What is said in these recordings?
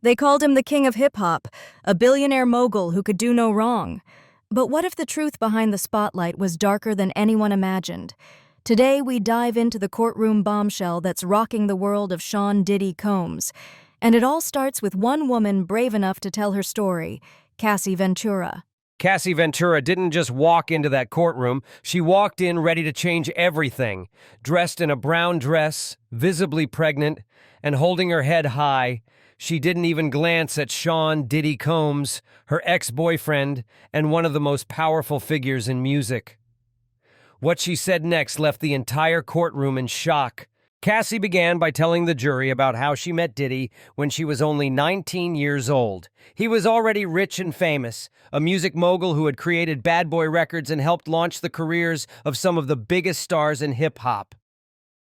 They called him the king of hip-hop, a billionaire mogul who could do no wrong. But what if the truth behind the spotlight was darker than anyone imagined? Today, we dive into the courtroom bombshell that's rocking the world of Sean Diddy Combs. And it all starts with one woman brave enough to tell her story, Cassie Ventura. Cassie Ventura didn't just walk into that courtroom, she walked in ready to change everything. Dressed in a brown dress, visibly pregnant, and holding her head high, she didn't even glance at Sean Diddy Combs, her ex-boyfriend, and one of the most powerful figures in music. What she said next left the entire courtroom in shock. Cassie began by telling the jury about how she met Diddy when she was only 19 years old. He was already rich and famous, a music mogul who had created Bad Boy Records and helped launch the careers of some of the biggest stars in hip-hop.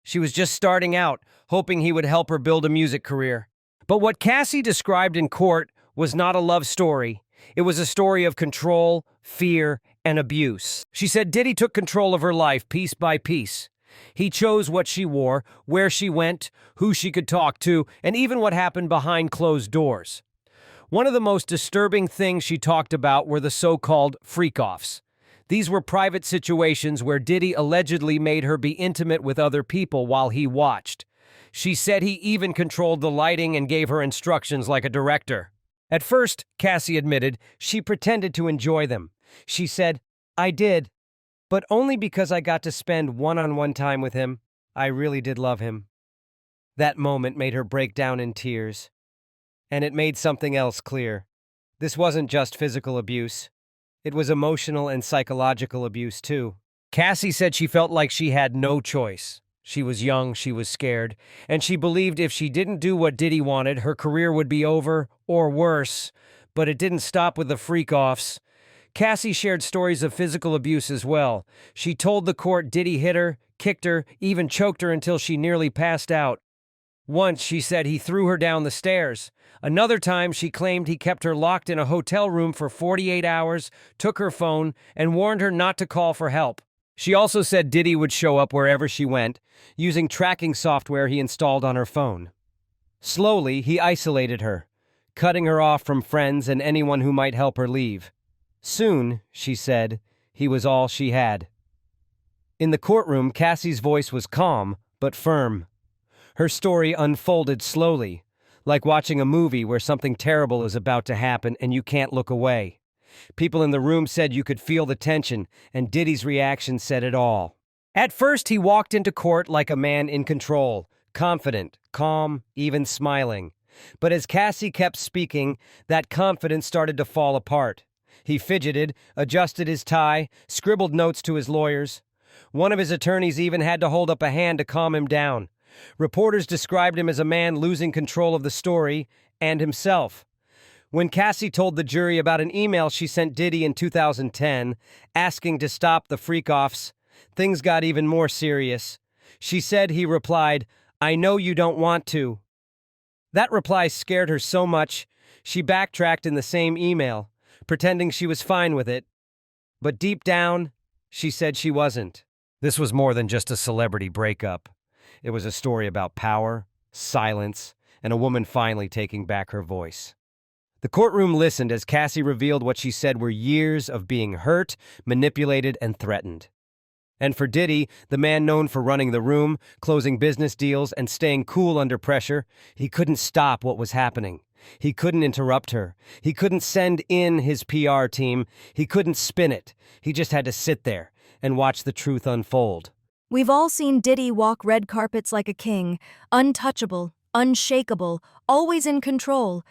She was just starting out, hoping he would help her build a music career. But what Cassie described in court was not a love story. It was a story of control, fear, and abuse. She said Diddy took control of her life piece by piece. He chose what she wore, where she went, who she could talk to, and even what happened behind closed doors. One of the most disturbing things she talked about were the so-called freak-offs. These were private situations where Diddy allegedly made her be intimate with other people while he watched. She said he even controlled the lighting and gave her instructions like a director. At first, Cassie admitted, she pretended to enjoy them. She said, "I did. But only because I got to spend one-on-one time with him. I really did love him." That moment made her break down in tears. And it made something else clear. This wasn't just physical abuse. It was emotional and psychological abuse, too. Cassie said she felt like she had no choice. She was young, she was scared, and she believed if she didn't do what Diddy wanted, her career would be over, or worse. But it didn't stop with the freak-offs. Cassie shared stories of physical abuse as well. She told the court Diddy hit her, kicked her, even choked her until she nearly passed out. Once, she said he threw her down the stairs. Another time, she claimed he kept her locked in a hotel room for 48 hours, took her phone, and warned her not to call for help. She also said Diddy would show up wherever she went, using tracking software he installed on her phone. Slowly, he isolated her, cutting her off from friends and anyone who might help her leave. Soon, she said, he was all she had. In the courtroom, Cassie's voice was calm, but firm. Her story unfolded slowly, like watching a movie where something terrible is about to happen and you can't look away. People in the room said you could feel the tension, and Diddy's reaction said it all. At first, he walked into court like a man in control, confident, calm, even smiling. But as Cassie kept speaking, that confidence started to fall apart. He fidgeted, adjusted his tie, scribbled notes to his lawyers. One of his attorneys even had to hold up a hand to calm him down. Reporters described him as a man losing control of the story and himself. When Cassie told the jury about an email she sent Diddy in 2010, asking to stop the freak-offs, things got even more serious. She said he replied, "I know you don't want to." That reply scared her so much, she backtracked in the same email, pretending she was fine with it. But deep down, she said she wasn't. This was more than just a celebrity breakup. It was a story about power, silence, and a woman finally taking back her voice. The courtroom listened as Cassie revealed what she said were years of being hurt, manipulated, and threatened. And for Diddy, the man known for running the room, closing business deals, and staying cool under pressure, he couldn't stop what was happening. He couldn't interrupt her. He couldn't send in his PR team. He couldn't spin it. He just had to sit there and watch the truth unfold. We've all seen Diddy walk red carpets like a king, untouchable, unshakable, always in control.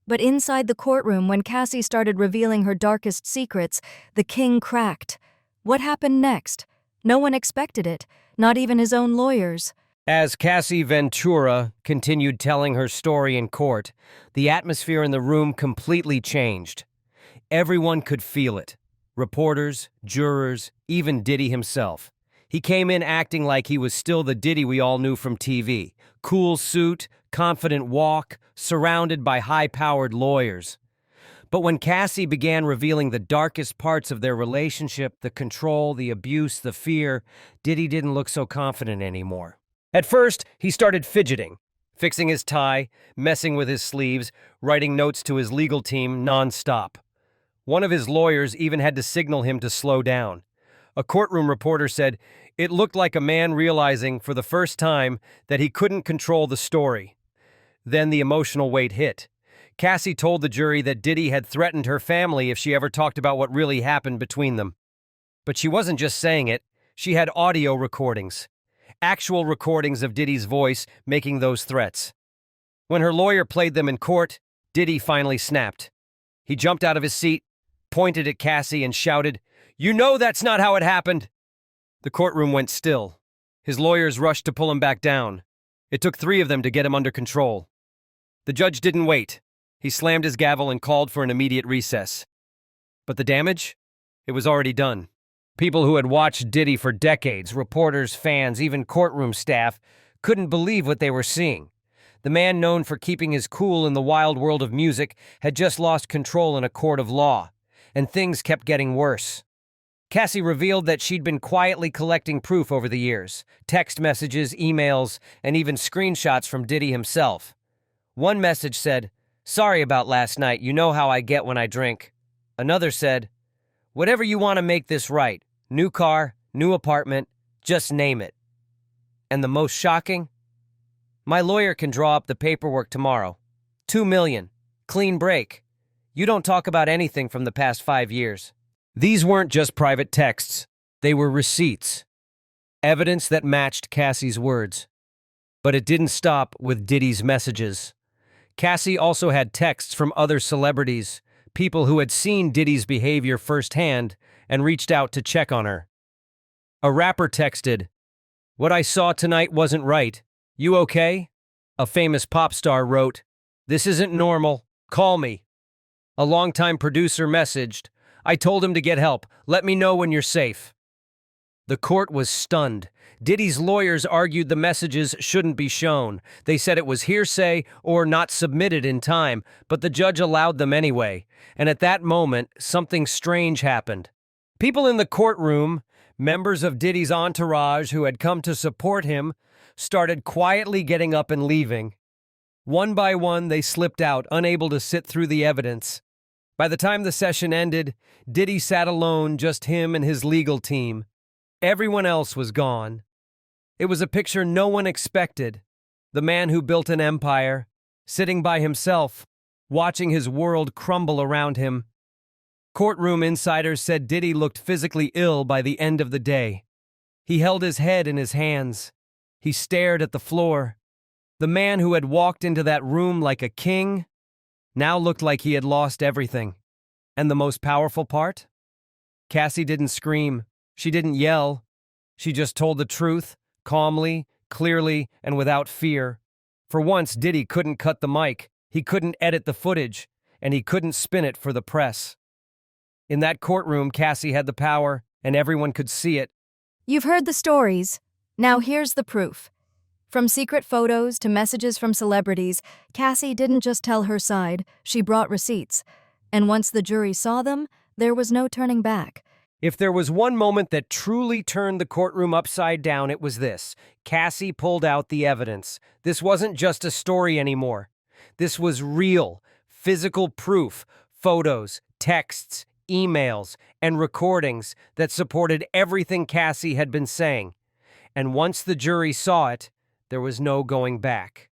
But inside the courtroom, when Cassie started revealing her darkest secrets, the king cracked. What happened next? No one expected it, not even his own lawyers. As Cassie Ventura continued telling her story in court, the atmosphere in the room completely changed. Everyone could feel it. Reporters, jurors, even Diddy himself. He came in acting like he was still the Diddy we all knew from TV. Cool suit, confident walk, surrounded by high-powered lawyers. But when Cassie began revealing the darkest parts of their relationship, the control, the abuse, the fear, Diddy didn't look so confident anymore. At first, he started fidgeting, fixing his tie, messing with his sleeves, writing notes to his legal team nonstop. One of his lawyers even had to signal him to slow down. A courtroom reporter said, "It looked like a man realizing for the first time that he couldn't control the story." Then the emotional weight hit. Cassie told the jury that Diddy had threatened her family if she ever talked about what really happened between them. But she wasn't just saying it, she had audio recordings. Actual recordings of Diddy's voice making those threats. When her lawyer played them in court, Diddy finally snapped. He jumped out of his seat, pointed at Cassie, and shouted, "You know that's not how it happened!" The courtroom went still. His lawyers rushed to pull him back down. It took 3 of them to get him under control. The judge didn't wait. He slammed his gavel and called for an immediate recess. But the damage? It was already done. People who had watched Diddy for decades, reporters, fans, even courtroom staff, couldn't believe what they were seeing. The man known for keeping his cool in the wild world of music had just lost control in a court of law, and things kept getting worse. Cassie revealed that she'd been quietly collecting proof over the years, text messages, emails, and even screenshots from Diddy himself. One message said, "Sorry about last night, you know how I get when I drink." Another said, "Whatever you want to make this right, new car, new apartment, just name it." And the most shocking? "My lawyer can draw up the paperwork tomorrow. 2 million. Clean break. You don't talk about anything from the past 5 years." These weren't just private texts. They were receipts. Evidence that matched Cassie's words. But it didn't stop with Diddy's messages. Cassie also had texts from other celebrities, people who had seen Diddy's behavior firsthand and reached out to check on her. A rapper texted, "What I saw tonight wasn't right. You okay?" A famous pop star wrote, "This isn't normal. Call me." A longtime producer messaged, "I told him to get help. Let me know when you're safe." The court was stunned. Diddy's lawyers argued the messages shouldn't be shown. They said it was hearsay or not submitted in time, but the judge allowed them anyway. And at that moment, something strange happened. People in the courtroom, members of Diddy's entourage who had come to support him, started quietly getting up and leaving. One by one, they slipped out, unable to sit through the evidence. By the time the session ended, Diddy sat alone, just him and his legal team. Everyone else was gone. It was a picture no one expected. The man who built an empire, sitting by himself, watching his world crumble around him. Courtroom insiders said Diddy looked physically ill by the end of the day. He held his head in his hands. He stared at the floor. The man who had walked into that room like a king now looked like he had lost everything. And the most powerful part? Cassie didn't scream. She didn't yell. She just told the truth, calmly, clearly, and without fear. For once, Diddy couldn't cut the mic, he couldn't edit the footage, and he couldn't spin it for the press. In that courtroom, Cassie had the power, and everyone could see it. You've heard the stories. Now here's the proof. From secret photos to messages from celebrities, Cassie didn't just tell her side, she brought receipts. And once the jury saw them, there was no turning back. If there was one moment that truly turned the courtroom upside down, it was this. Cassie pulled out the evidence. This wasn't just a story anymore. This was real, physical proof, photos, texts, emails, and recordings that supported everything Cassie had been saying. And once the jury saw it, there was no going back.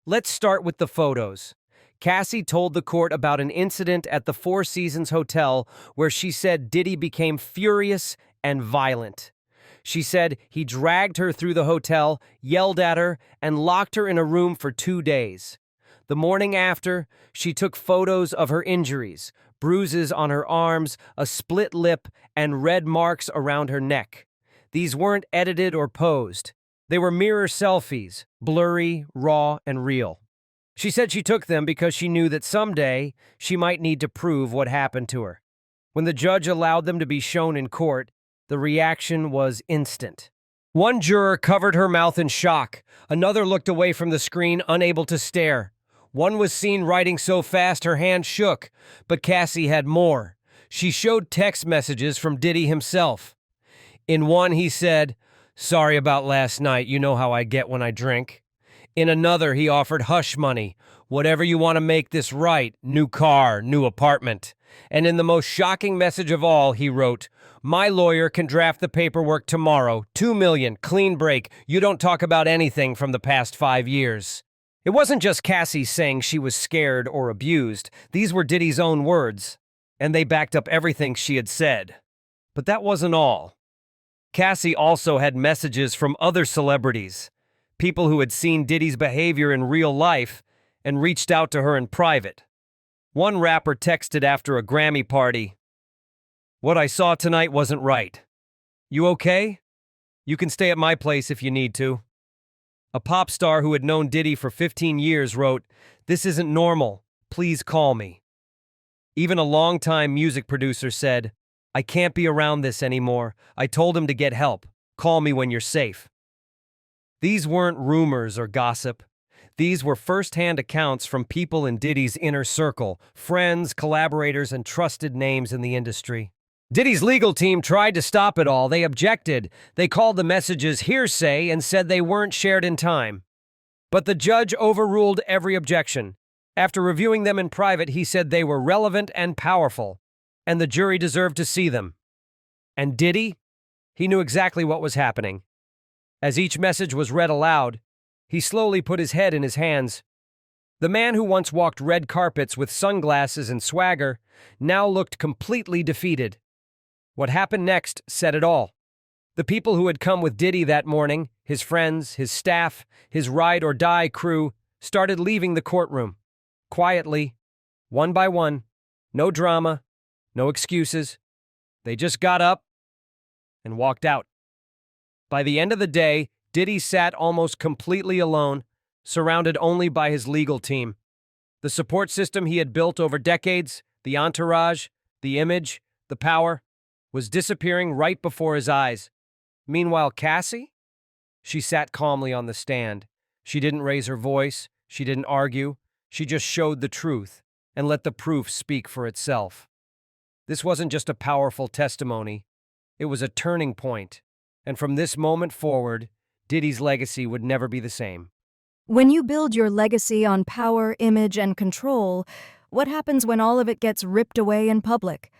Let's start with the photos. Cassie told the court about an incident at the Four Seasons Hotel where she said Diddy became furious and violent. She said he dragged her through the hotel, yelled at her, and locked her in a room for 2 days. The morning after, she took photos of her injuries, bruises on her arms, a split lip, and red marks around her neck. These weren't edited or posed. They were mirror selfies, blurry, raw, and real. She said she took them because she knew that someday she might need to prove what happened to her. When the judge allowed them to be shown in court, the reaction was instant. One juror covered her mouth in shock. Another looked away from the screen, unable to stare. One was seen writing so fast her hand shook, but Cassie had more. She showed text messages from Diddy himself. In one, he said, "Sorry about last night, you know how I get when I drink." In another, he offered hush money. Whatever you want to make this right, new car, new apartment. And in the most shocking message of all, he wrote, my lawyer can draft the paperwork tomorrow. 2 million, clean break. You don't talk about anything from the past 5 years. It wasn't just Cassie saying she was scared or abused. These were Diddy's own words, and they backed up everything she had said. But that wasn't all. Cassie also had messages from other celebrities, people who had seen Diddy's behavior in real life and reached out to her in private. One rapper texted after a Grammy party, "What I saw tonight wasn't right. You okay? You can stay at my place if you need to." A pop star who had known Diddy for 15 years wrote, "This isn't normal. Please call me." Even a longtime music producer said, "I can't be around this anymore. I told him to get help. Call me when you're safe." These weren't rumors or gossip. These were first-hand accounts from people in Diddy's inner circle, friends, collaborators, and trusted names in the industry. Diddy's legal team tried to stop it all. They objected. They called the messages hearsay and said they weren't shared in time. But the judge overruled every objection. After reviewing them in private, he said they were relevant and powerful, and the jury deserved to see them. And Diddy? He knew exactly what was happening. As each message was read aloud, he slowly put his head in his hands. The man who once walked red carpets with sunglasses and swagger now looked completely defeated. What happened next said it all. The people who had come with Diddy that morning, his friends, his staff, his ride-or-die crew, started leaving the courtroom. Quietly, one by one, no drama, no excuses. They just got up and walked out. By the end of the day, Diddy sat almost completely alone, surrounded only by his legal team. The support system he had built over decades, the entourage, the image, the power, was disappearing right before his eyes. Meanwhile, Cassie? She sat calmly on the stand. She didn't raise her voice. She didn't argue. She just showed the truth and let the proof speak for itself. This wasn't just a powerful testimony. It was a turning point. And from this moment forward, Diddy's legacy would never be the same. When you build your legacy on power, image, and control, what happens when all of it gets ripped away in public?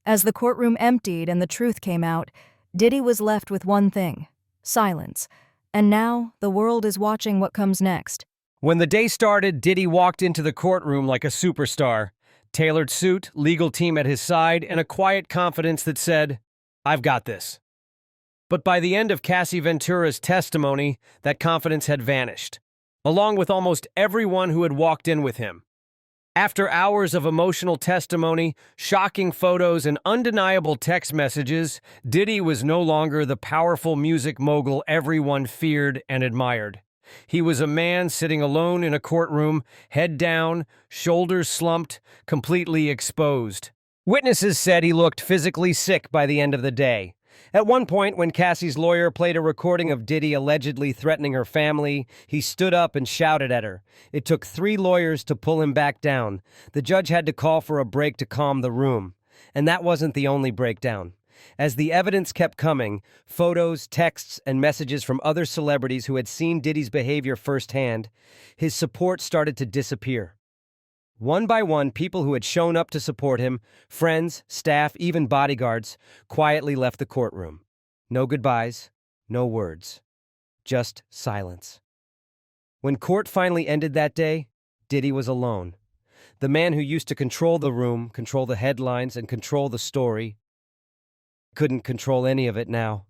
As the courtroom emptied and the truth came out, Diddy was left with one thing: silence. And now, the world is watching what comes next. When the day started, Diddy walked into the courtroom like a superstar. Tailored suit, legal team at his side, and a quiet confidence that said, "I've got this." But by the end of Cassie Ventura's testimony, that confidence had vanished, along with almost everyone who had walked in with him. After hours of emotional testimony, shocking photos, and undeniable text messages, Diddy was no longer the powerful music mogul everyone feared and admired. He was a man sitting alone in a courtroom, head down, shoulders slumped, completely exposed. Witnesses said he looked physically sick by the end of the day. At one point, when Cassie's lawyer played a recording of Diddy allegedly threatening her family, he stood up and shouted at her. It took 3 lawyers to pull him back down. The judge had to call for a break to calm the room. And that wasn't the only breakdown. As the evidence kept coming, photos, texts, and messages from other celebrities who had seen Diddy's behavior firsthand, his support started to disappear. One by one, people who had shown up to support him, friends, staff, even bodyguards, quietly left the courtroom. No goodbyes, no words, just silence. When court finally ended that day, Diddy was alone. The man who used to control the room, control the headlines, and control the story, couldn't control any of it now.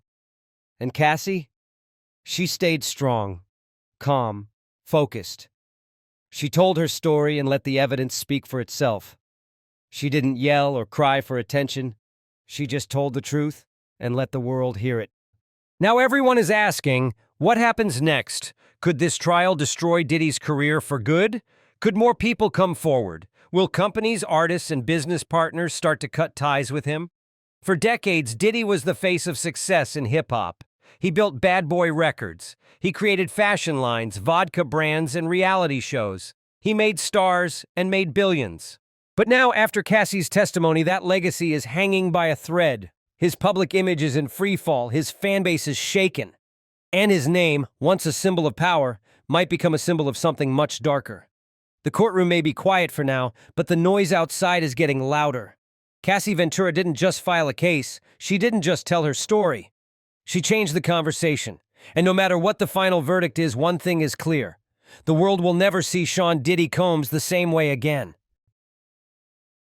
And Cassie? She stayed strong, calm, focused. She told her story and let the evidence speak for itself. She didn't yell or cry for attention. She just told the truth and let the world hear it. Now everyone is asking, what happens next? Could this trial destroy Diddy's career for good? Could more people come forward? Will companies, artists, and business partners start to cut ties with him? For decades, Diddy was the face of success in hip-hop. He built Bad Boy Records. He created fashion lines, vodka brands, and reality shows. He made stars and made billions. But now, after Cassie's testimony, that legacy is hanging by a thread. His public image is in free fall, his fan base is shaken. And his name, once a symbol of power, might become a symbol of something much darker. The courtroom may be quiet for now, but the noise outside is getting louder. Cassie Ventura didn't just file a case. She didn't just tell her story. She changed the conversation. And no matter what the final verdict is, one thing is clear. The world will never see Sean Diddy Combs the same way again.